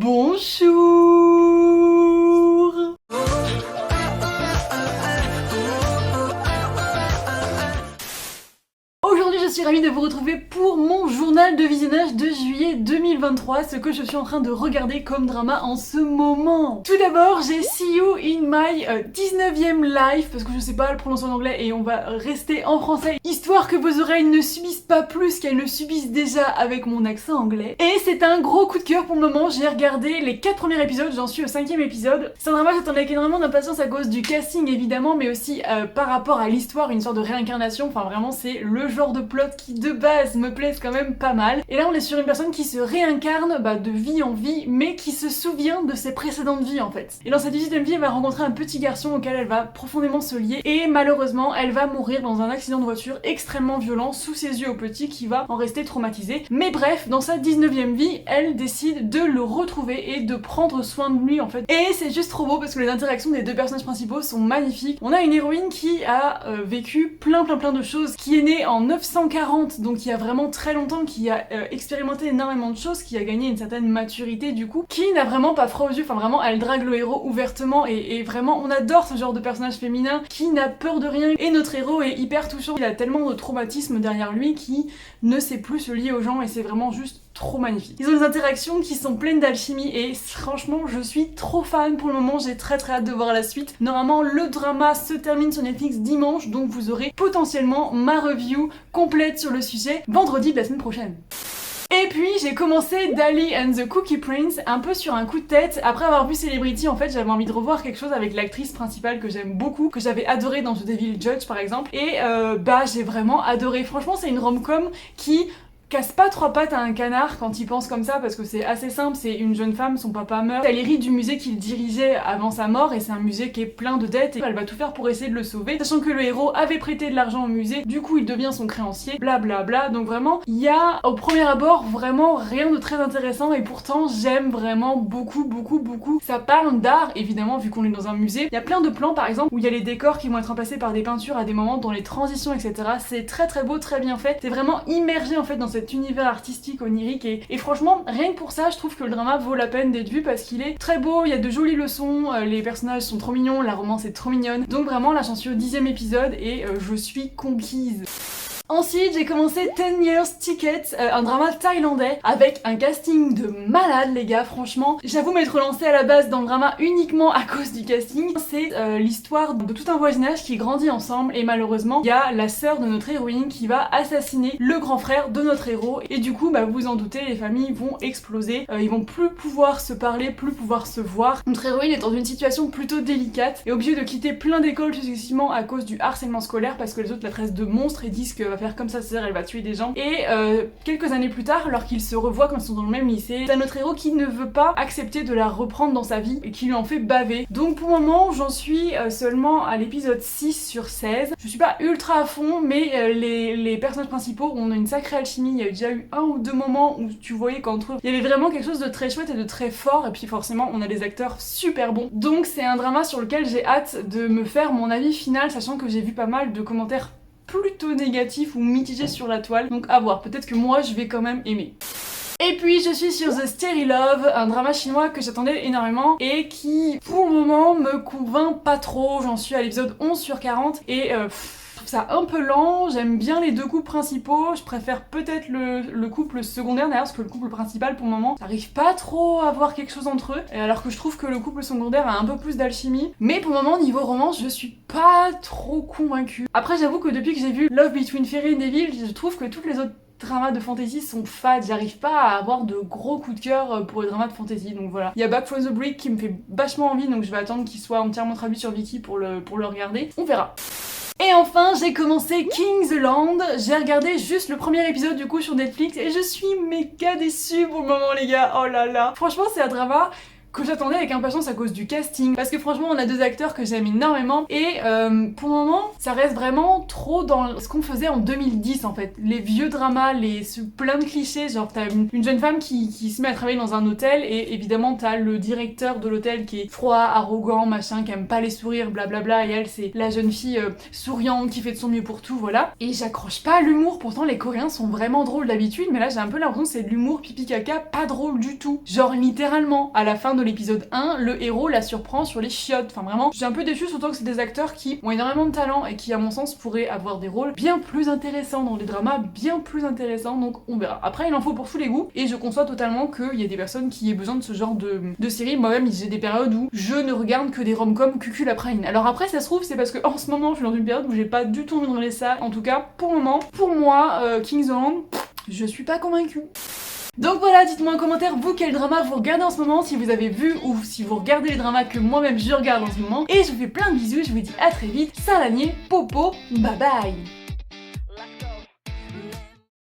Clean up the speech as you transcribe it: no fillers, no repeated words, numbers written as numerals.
Bonjour. Aujourd'hui, je suis ravie de vous retrouver pour mon journal de visionnage de juillet 2023, ce que je suis en train de regarder comme drama en ce moment. Tout d'abord, j'ai See You in My 19e live, parce que je sais pas le prononcer en anglais et on va rester en français, histoire que vos oreilles ne subissent pas plus qu'elles ne subissent déjà avec mon accent anglais. Et c'est un gros coup de cœur pour le moment, j'ai regardé les 4 premiers épisodes, j'en suis au 5e épisode. C'est un drama que j'attendais avec énormément d'impatience à cause du casting évidemment, mais aussi par rapport à l'histoire, une sorte de réincarnation, enfin vraiment c'est le genre de plot qui de base me plaise quand même pas mal. Et là on est sur une personne qui se réincarne de vie en vie, mais qui se souvient de ses précédentes vies en fait. Et dans cette 18e vie, elle va rencontrer un petit garçon auquel elle va profondément se lier, et malheureusement elle va mourir dans un accident de voiture extrêmement violent sous ses yeux au petit, qui va en rester traumatisé. Mais bref, dans sa 19e vie, elle décide de le retrouver et de prendre soin de lui en fait. Et c'est juste trop beau parce que les interactions des deux personnages principaux sont magnifiques. On a une héroïne qui a vécu plein de choses, qui est née en 940, donc il y a vraiment très longtemps, qui a expérimenté énormément de choses, qui a gagné une certaine maturité du coup, qui n'a vraiment pas froid aux yeux, enfin vraiment elle drague le héros ouvertement et vraiment on adore ce genre de personnage féminin qui n'a peur de rien, et notre héros est hyper touchant, il a tellement de traumatisme derrière lui qui ne sait plus se lier aux gens et c'est vraiment juste trop magnifique. Ils ont des interactions qui sont pleines d'alchimie et franchement je suis trop fan pour le moment, j'ai très hâte de voir la suite. Normalement le drama se termine sur Netflix dimanche, donc vous aurez potentiellement ma review complète sur le sujet vendredi de la semaine prochaine. Et puis j'ai commencé Dali and the Cookie Prince un peu sur un coup de tête. Après avoir vu Celebrity, en fait j'avais envie de revoir quelque chose avec l'actrice principale que j'aime beaucoup, que j'avais adoré dans The Devil Judge par exemple, et j'ai vraiment adoré. Franchement c'est une rom-com qui casse pas trois pattes à un canard quand il pense comme ça, parce que c'est assez simple, c'est une jeune femme, son papa meurt, elle hérite du musée qu'il dirigeait avant sa mort, et c'est un musée qui est plein de dettes, et elle va tout faire pour essayer de le sauver, sachant que le héros avait prêté de l'argent au musée, du coup il devient son créancier, blablabla. Donc vraiment, il y a au premier abord vraiment rien de très intéressant, et pourtant j'aime vraiment beaucoup. Ça parle d'art, évidemment, vu qu'on est dans un musée. Il y a plein de plans par exemple où il y a les décors qui vont être remplacés par des peintures à des moments, dans les transitions, etc. C'est très beau, très bien fait, c'est vraiment immergé en fait dans cet univers artistique onirique, et franchement rien que pour ça je trouve que le drama vaut la peine d'être vu, parce qu'il est très beau, il y a de jolies leçons, les personnages sont trop mignons, la romance est trop mignonne, donc vraiment là j'en suis au 10e épisode et je suis conquise. Ensuite, j'ai commencé 10 Years Ticket, un drama thaïlandais avec un casting de malade les gars, franchement. J'avoue m'être lancée à la base dans le drama uniquement à cause du casting. C'est l'histoire de tout un voisinage qui grandit ensemble, et malheureusement, il y a la sœur de notre héroïne qui va assassiner le grand frère de notre héros, et du coup, vous vous en doutez, les familles vont exploser, ils vont plus pouvoir se parler, plus pouvoir se voir. Notre héroïne est dans une situation plutôt délicate, et obligée de quitter plein d'écoles successivement à cause du harcèlement scolaire, parce que les autres la traitent de monstre et disent que faire comme ça, c'est-à-dire elle va tuer des gens. Et quelques années plus tard, alors qu'ils se revoient quand ils sont dans le même lycée, t'as notre héros qui ne veut pas accepter de la reprendre dans sa vie et qui lui en fait baver. Donc pour le moment, j'en suis seulement à l'épisode 6 sur 16. Je suis pas ultra à fond, mais les personnages principaux ont une sacrée alchimie. Il y a déjà eu un ou deux moments où tu voyais qu'entre eux, il y avait vraiment quelque chose de très chouette et de très fort, et puis forcément, on a des acteurs super bons. Donc c'est un drama sur lequel j'ai hâte de me faire mon avis final, sachant que j'ai vu pas mal de commentaires plutôt négatif ou mitigé sur la toile, donc à voir, peut-être que moi je vais quand même aimer. Et puis je suis sur The Scary Love, un drama chinois que j'attendais énormément et qui pour le moment me convainc pas trop. J'en suis à l'épisode 11 sur 40 et je trouve ça un peu lent. J'aime bien les deux couples principaux, je préfère peut-être le couple secondaire d'ailleurs, parce que le couple principal pour le moment j'arrive pas trop à avoir quelque chose entre eux, alors que je trouve que le couple secondaire a un peu plus d'alchimie. Mais pour le moment niveau romance je suis pas trop convaincue. Après j'avoue que depuis que j'ai vu Love Between Fairy and Devil, je trouve que toutes les autres dramas de fantasy sont fades, j'arrive pas à avoir de gros coups de cœur pour les dramas de fantasy, donc voilà. Il y a Back from the Brink qui me fait vachement envie, donc je vais attendre qu'il soit entièrement traduit sur Viki pour le regarder, on verra. Et enfin, j'ai commencé King's Land, j'ai regardé juste le premier épisode du coup sur Netflix et je suis méga déçue pour le moment les gars, oh là là. Franchement c'est un drama que j'attendais avec impatience à cause du casting, parce que franchement on a deux acteurs que j'aime énormément et pour le moment ça reste vraiment trop dans ce qu'on faisait en 2010 en fait, les vieux dramas, plein de clichés, genre t'as une jeune femme qui se met à travailler dans un hôtel et évidemment t'as le directeur de l'hôtel qui est froid, arrogant, machin, qui aime pas les sourires, blablabla, et elle c'est la jeune fille souriante qui fait de son mieux pour tout, voilà. Et j'accroche pas à l'humour, pourtant les Coréens sont vraiment drôles d'habitude, mais là j'ai un peu l'impression que c'est de l'humour pipi caca, pas drôle du tout. Genre littéralement, à la fin de l'épisode 1, le héros la surprend sur les chiottes, enfin vraiment, j'ai un peu déçue, surtout que c'est des acteurs qui ont énormément de talent et qui à mon sens pourraient avoir des rôles bien plus intéressants dans des dramas bien plus intéressants, donc on verra. Après il en faut pour tous les goûts, et je conçois totalement qu'il y a des personnes qui aient besoin de ce genre de série. Moi-même j'ai des périodes où je ne regarde que des rom-coms cuculaprine. Alors après ça se trouve c'est parce que en ce moment je suis dans une période où j'ai pas du tout envie de regarder ça, en tout cas pour le moment, pour moi, King's Land, je suis pas convaincue. Donc voilà, dites-moi en commentaire vous quel drama vous regardez en ce moment, si vous avez vu ou si vous regardez les dramas que moi-même je regarde en ce moment. Et je vous fais plein de bisous, je vous dis à très vite, Salanier, Popo, bye bye.